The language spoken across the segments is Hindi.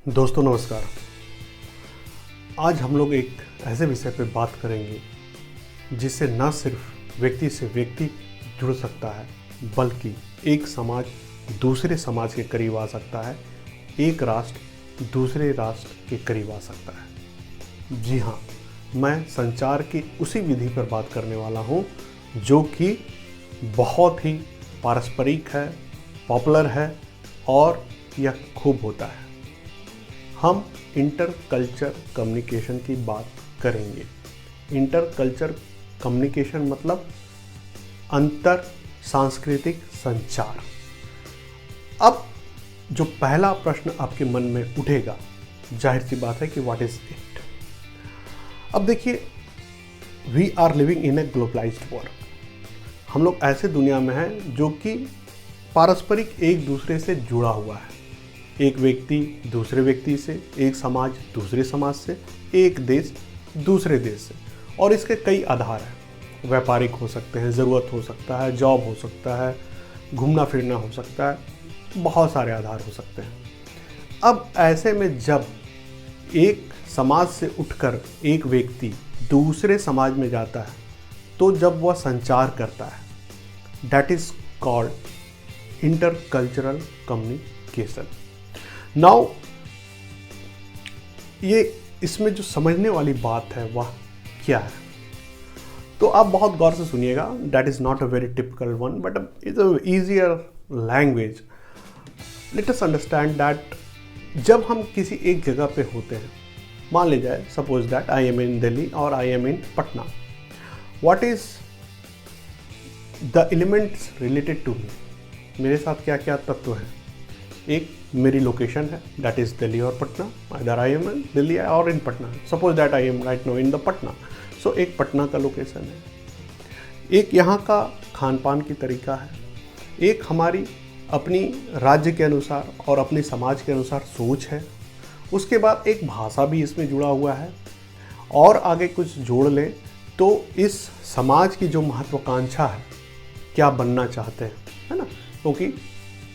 दोस्तों नमस्कार। आज हम लोग एक ऐसे विषय पर बात करेंगे जिससे न सिर्फ व्यक्ति से व्यक्ति जुड़ सकता है बल्कि एक समाज दूसरे समाज के करीब आ सकता है, एक राष्ट्र दूसरे राष्ट्र के करीब आ सकता है। जी हाँ, मैं संचार की उसी विधि पर बात करने वाला हूँ जो कि बहुत ही पारस्परिक है, पॉपुलर है और यह खूब होता है। हम इंटर कल्चर कम्युनिकेशन की बात करेंगे। इंटर कल्चर कम्युनिकेशन मतलब अंतर सांस्कृतिक संचार। अब जो पहला प्रश्न आपके मन में उठेगा, जाहिर सी बात है कि व्हाट इज इट। अब देखिए, we are living in a globalized world. हम लोग ऐसे दुनिया में हैं जो कि पारस्परिक एक दूसरे से जुड़ा हुआ है। एक व्यक्ति दूसरे व्यक्ति से, एक समाज दूसरे समाज से, एक देश दूसरे देश से, और इसके कई आधार हैं। व्यापारिक हो सकते हैं, ज़रूरत हो सकता है, जॉब हो सकता है, घूमना फिरना हो सकता है, बहुत सारे आधार हो सकते हैं। अब ऐसे में जब एक समाज से उठकर एक व्यक्ति दूसरे समाज में जाता है तो जब वह संचार करता है, that is called inter cultural communication. Now ये इसमें जो समझने वाली बात है वह क्या है, तो आप बहुत गौर से सुनिएगा। That is not a very typical one but it's a easier language. Let us understand that जब हम किसी एक जगह पे होते हैं, मान लीजिए suppose that I am in Delhi और I am in Patna, what is the elements related to me. मेरे साथ क्या क्या तत्व हैं। एक मेरी लोकेशन है, दैट इज़ दिल्ली और Patna. Other I am in Delhi और in Patna. Suppose that I am right now in the Patna, so एक पटना का लोकेशन है। एक यहाँ का खान पान की तरीका है। एक हमारी अपनी राज्य के अनुसार और अपने समाज के अनुसार सोच है। उसके बाद एक भाषा भी इसमें जुड़ा हुआ है। और आगे कुछ जोड़ लें तो इस समाज की जो महत्वाकांक्षा है, क्या बनना चाहते हैं, है ना, क्योंकि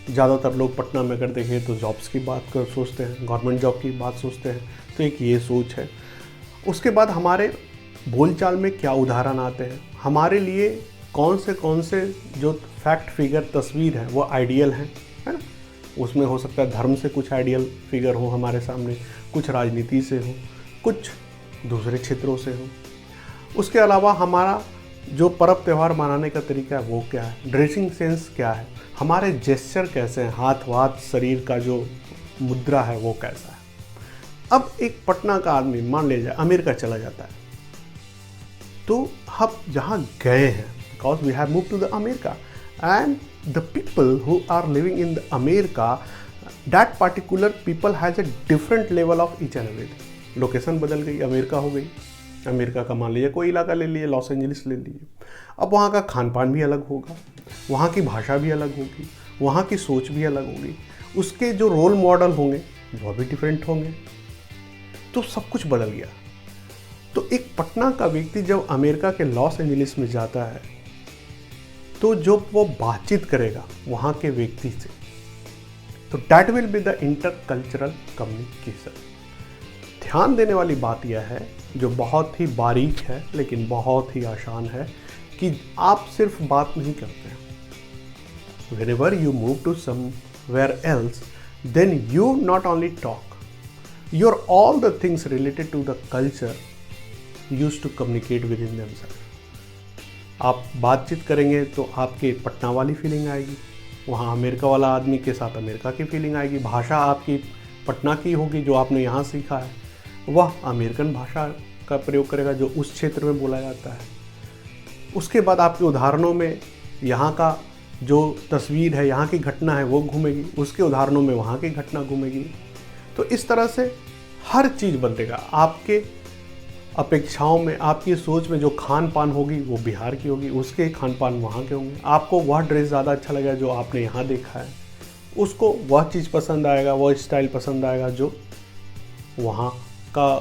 ज़्यादातर लोग पटना में अगर देखें तो जॉब्स की बात कर सोचते हैं, गवर्नमेंट जॉब की बात सोचते हैं, तो एक ये सोच है। उसके बाद हमारे बोलचाल में क्या उदाहरण आते हैं, हमारे लिए कौन से जो फैक्ट फिगर तस्वीर है वो आइडियल हैं, है ना। उसमें हो सकता है धर्म से कुछ आइडियल फिगर हो हमारे सामने, कुछ राजनीति से हो, कुछ दूसरे क्षेत्रों से हो। उसके अलावा हमारा जो पर्व त्यौहार मनाने का तरीका है वो क्या है, ड्रेसिंग सेंस क्या है, हमारे जेस्चर कैसे हैं, हाथ वाथ शरीर का जो मुद्रा है वो कैसा है। अब एक पटना का आदमी मान लीजिए अमेरिका चला जाता है, तो हम जहाँ गए हैं, because we have move to the America and the people who are living in the America, that particular people has a different level of each and everything. Location बदल गई, अमेरिका हो गई। अमेरिका का मान लीजिए कोई इलाका ले लीजिए, लॉस एंजलिस ले लीजिए। अब वहाँ का खान पान भी अलग होगा, वहाँ की भाषा भी अलग होगी, वहाँ की सोच भी अलग होगी, उसके जो रोल मॉडल होंगे वह भी डिफरेंट होंगे, तो सब कुछ बदल गया। तो एक पटना का व्यक्ति जब अमेरिका के लॉस एंजलिस में जाता है तो जो वो बातचीत करेगा वहाँ के व्यक्ति से, तो that will be the inter cultural communication. ध्यान देने वाली बात यह है, जो बहुत ही बारीक है लेकिन बहुत ही आसान है, कि आप सिर्फ बात नहीं करते हैं। Whenever you move to somewhere else, then you not only talk, your all the things related to the culture used to communicate within themselves. आप बातचीत करेंगे तो आपके पटना वाली फीलिंग आएगी, वहाँ अमेरिका वाला आदमी के साथ अमेरिका की फीलिंग आएगी। भाषा आपकी पटना की होगी जो आपने यहाँ सीखा है, वह अमेरिकन भाषा का प्रयोग करेगा जो उस क्षेत्र में बोला जाता है। उसके बाद आपके उदाहरणों में यहाँ का जो तस्वीर है, यहाँ की घटना है वो घूमेगी, उसके उदाहरणों में वहाँ की घटना घूमेगी। तो इस तरह से हर चीज़ बदलेगा। आपके अपेक्षाओं में, आपकी सोच में जो खान पान होगी वो बिहार की होगी, उसके खान पान वहाँ के होंगे। आपको वह ड्रेस ज़्यादा अच्छा लगेगा जो आपने यहाँ देखा है, उसको वह चीज़ पसंद आएगा, वह स्टाइल पसंद आएगा जो वहाँ का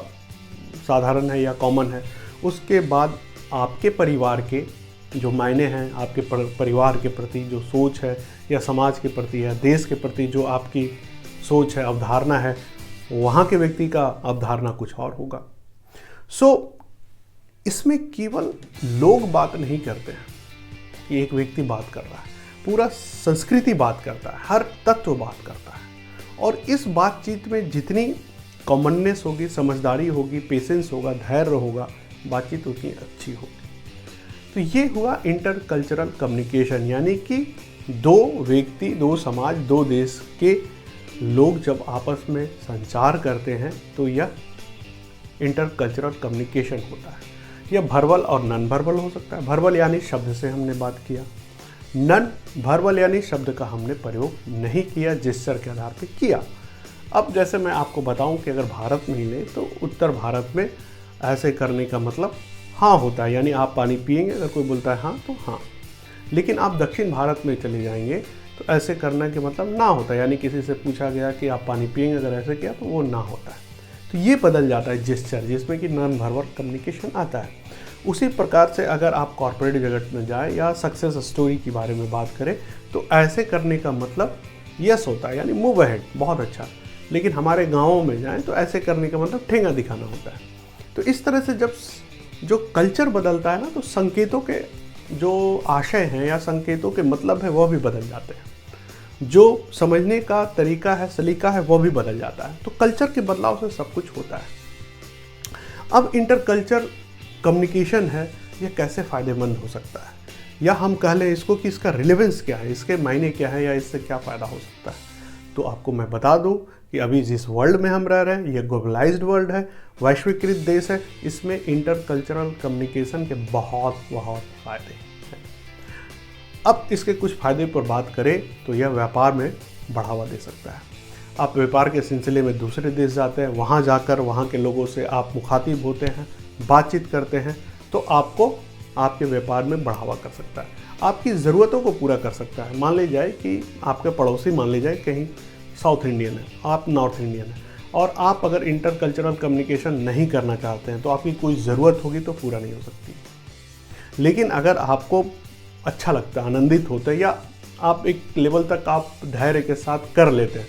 साधारण है या कॉमन है। उसके बाद आपके परिवार के जो मायने हैं, आपके परिवार के प्रति जो सोच है या समाज के प्रति या देश के प्रति जो आपकी सोच है, अवधारणा है, वहाँ के व्यक्ति का अवधारणा कुछ और होगा। सो इसमें केवल लोग बात नहीं करते हैं कि एक व्यक्ति बात कर रहा है, पूरा संस्कृति बात करता है, हर तत्व बात करता है। और इस बातचीत में जितनी कॉमननेस होगी, समझदारी होगी, पेशेंस होगा, धैर्य होगा, बातचीत उतनी अच्छी होगी। तो ये हुआ इंटरकल्चरल कम्युनिकेशन, यानी कि दो व्यक्ति, दो समाज, दो देश के लोग जब आपस में संचार करते हैं तो यह इंटरकल्चरल कम्युनिकेशन होता है। यह वर्बल और नॉन वर्बल हो सकता है। वर्बल यानी शब्द से हमने बात किया, नॉन वर्बल यानी शब्द का हमने प्रयोग नहीं किया, जेस्चर के आधार पर किया। अब जैसे मैं आपको बताऊं कि अगर भारत में ही ले तो उत्तर भारत में ऐसे करने का मतलब हाँ होता है, यानी आप पानी पिएंगे, अगर कोई बोलता है हाँ तो हाँ। लेकिन आप दक्षिण भारत में चले जाएंगे तो ऐसे करने के मतलब ना होता है, यानी किसी से पूछा गया कि आप पानी पिएंगे, अगर ऐसे किया तो वो ना होता है। तो ये बदल जाता है जेस्चर, जिसमें कि नॉन वर्बल कम्युनिकेशन आता है। उसी प्रकार से अगर आप कॉर्पोरेट जगत में जाए या सक्सेस स्टोरी के बारे में बात करें तो ऐसे करने का मतलब यस होता है, यानी मूव अहेड, बहुत अच्छा। लेकिन हमारे गाँवों में जाएँ तो ऐसे करने का मतलब ठेंगा दिखाना होता है। तो इस तरह से जब जो कल्चर बदलता है ना, तो संकेतों के जो आशय हैं या संकेतों के मतलब है वह भी बदल जाते हैं, जो समझने का तरीका है, सलीका है, वह भी बदल जाता है। तो कल्चर के बदलाव से सब कुछ होता है। अब इंटरकल्चर कम्युनिकेशन है, यह कैसे फ़ायदेमंद हो सकता है, या हम कह लें इसको कि इसका रिलेवेंस क्या है, इसके मायने क्या है, या इससे क्या फ़ायदा हो सकता है। तो आपको मैं बता दूं कि अभी जिस वर्ल्ड में हम रह रहे हैं, यह ग्लोबलाइज्ड वर्ल्ड है, वैश्वीकृत देश है, इसमें इंटरकल्चरल कम्युनिकेशन के बहुत फ़ायदे हैं। अब इसके कुछ फ़ायदे पर बात करें तो यह व्यापार में बढ़ावा दे सकता है। आप व्यापार के सिलसिले में दूसरे देश जाते हैं, वहाँ जाकर वहाँ के लोगों से आप मुखातिब होते हैं, बातचीत करते हैं, तो आपको आपके व्यापार में बढ़ावा कर सकता है, आपकी ज़रूरतों को पूरा कर सकता है। मान ली जाए कि आपके पड़ोसी, मान ली जाए कहीं साउथ इंडियन है, आप नॉर्थ इंडियन है, और आप अगर इंटरकल्चरल कम्युनिकेशन नहीं करना चाहते हैं तो आपकी कोई ज़रूरत होगी तो पूरा नहीं हो सकती। लेकिन अगर आपको अच्छा लगता है, आनंदित होते हैं, या आप एक लेवल तक आप धैर्य के साथ कर लेते हैं,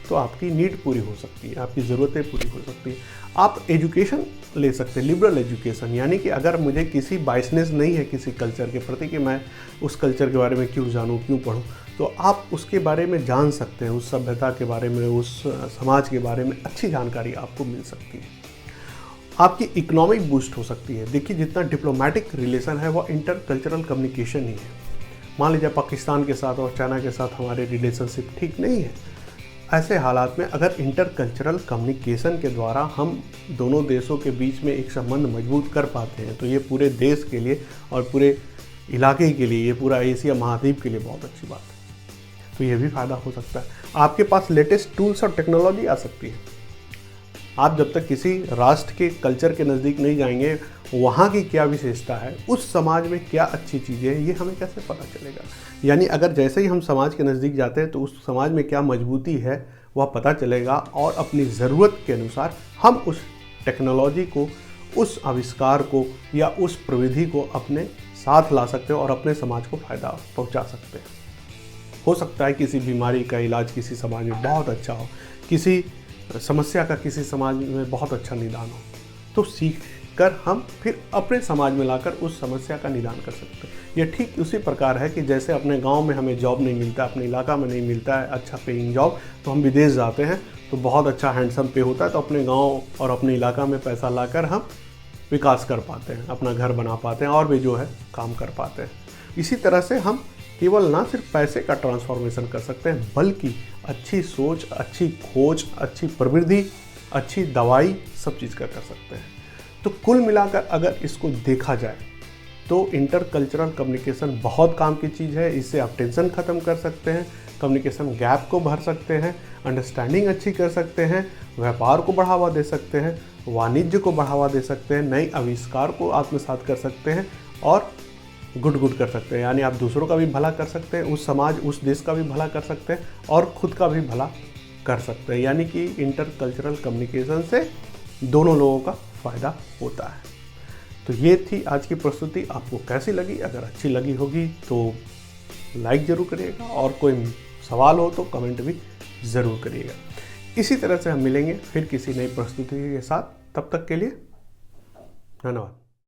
तो आपकी नीड पूरी हो सकती है, आपकी ज़रूरतें पूरी हो सकती हैं। आप एजुकेशन ले सकते हैं, लिबरल एजुकेशन, यानी कि अगर मुझे किसी बायसनेस नहीं है किसी कल्चर के प्रति कि मैं उस कल्चर के बारे में क्यों जानूँ, क्यों पढूँ, तो आप उसके बारे में जान सकते हैं, उस सभ्यता के बारे में, उस समाज के बारे में अच्छी जानकारी आपको मिल सकती है। आपकी इकोनॉमिक बूस्ट हो सकती है। देखिए, जितना डिप्लोमेटिक रिलेशन है वह इंटरकल्चरल कम्युनिकेशन ही है। मान लीजिए पाकिस्तान के साथ और चाइना के साथ हमारे रिलेशनशिप ठीक नहीं है, ऐसे हालात में अगर इंटरकल्चरल कम्युनिकेशन के द्वारा हम दोनों देशों के बीच में एक संबंध मजबूत कर पाते हैं तो ये पूरे देश के लिए और पूरे इलाके के लिए, ये पूरा एशिया महाद्वीप के लिए बहुत अच्छी बात है। तो ये भी फ़ायदा हो सकता है। आपके पास लेटेस्ट टूल्स और टेक्नोलॉजी आ सकती है। आप जब तक किसी राष्ट्र के कल्चर के नज़दीक नहीं जाएंगे, वहाँ की क्या विशेषता है, उस समाज में क्या अच्छी चीज़ें हैं, ये हमें कैसे पता चलेगा। यानी अगर जैसे ही हम समाज के नज़दीक जाते हैं तो उस समाज में क्या मजबूती है वह पता चलेगा, और अपनी ज़रूरत के अनुसार हम उस टेक्नोलॉजी को, उस आविष्कार को या उस प्रविधि को अपने साथ ला सकते हैं और अपने समाज को फ़ायदा पहुँचा सकते हैं। हो सकता है किसी बीमारी का इलाज किसी समाज में बहुत अच्छा हो, किसी समस्या का किसी समाज में बहुत अच्छा निदान हो, तो सीख कर हम फिर अपने समाज में लाकर उस समस्या का निदान कर सकते हैं। यह ठीक उसी प्रकार है कि जैसे अपने गांव में हमें जॉब नहीं मिलता, अपने इलाका में नहीं मिलता है अच्छा पेइंग जॉब, तो हम विदेश जाते हैं तो बहुत अच्छा हैंडसम पे होता है, तो अपने गाँव और अपने इलाका में पैसा लाकर हम विकास कर पाते हैं, अपना घर बना पाते हैं और भी जो है काम कर पाते हैं। इसी तरह से हम केवल ना सिर्फ पैसे का ट्रांसफॉर्मेशन कर सकते हैं, बल्कि अच्छी सोच, अच्छी खोज, अच्छी प्रवृत्ति, अच्छी दवाई, सब चीज़ का कर सकते हैं। तो कुल मिलाकर अगर इसको देखा जाए तो इंटरकल्चरल कम्युनिकेशन बहुत काम की चीज़ है। इससे आप टेंशन ख़त्म कर सकते हैं, कम्युनिकेशन गैप को भर सकते हैं, अंडरस्टैंडिंग अच्छी कर सकते हैं, व्यापार को बढ़ावा दे सकते हैं, वाणिज्य को बढ़ावा दे सकते हैं, नए आविष्कार को आत्मसात कर सकते हैं और गुड कर सकते हैं। यानी आप दूसरों का भी भला कर सकते हैं, उस समाज, उस देश का भी भला कर सकते हैं और खुद का भी भला कर सकते हैं। यानी कि इंटरकल्चरल कम्युनिकेशन से दोनों लोगों का फ़ायदा होता है। तो ये थी आज की प्रस्तुति। आपको कैसी लगी? अगर अच्छी लगी होगी तो लाइक ज़रूर करिएगा, और कोई सवाल हो तो कमेंट भी ज़रूर करिएगा। इसी तरह से हम मिलेंगे फिर किसी नई प्रस्तुति के साथ। तब तक के लिए धन्यवाद।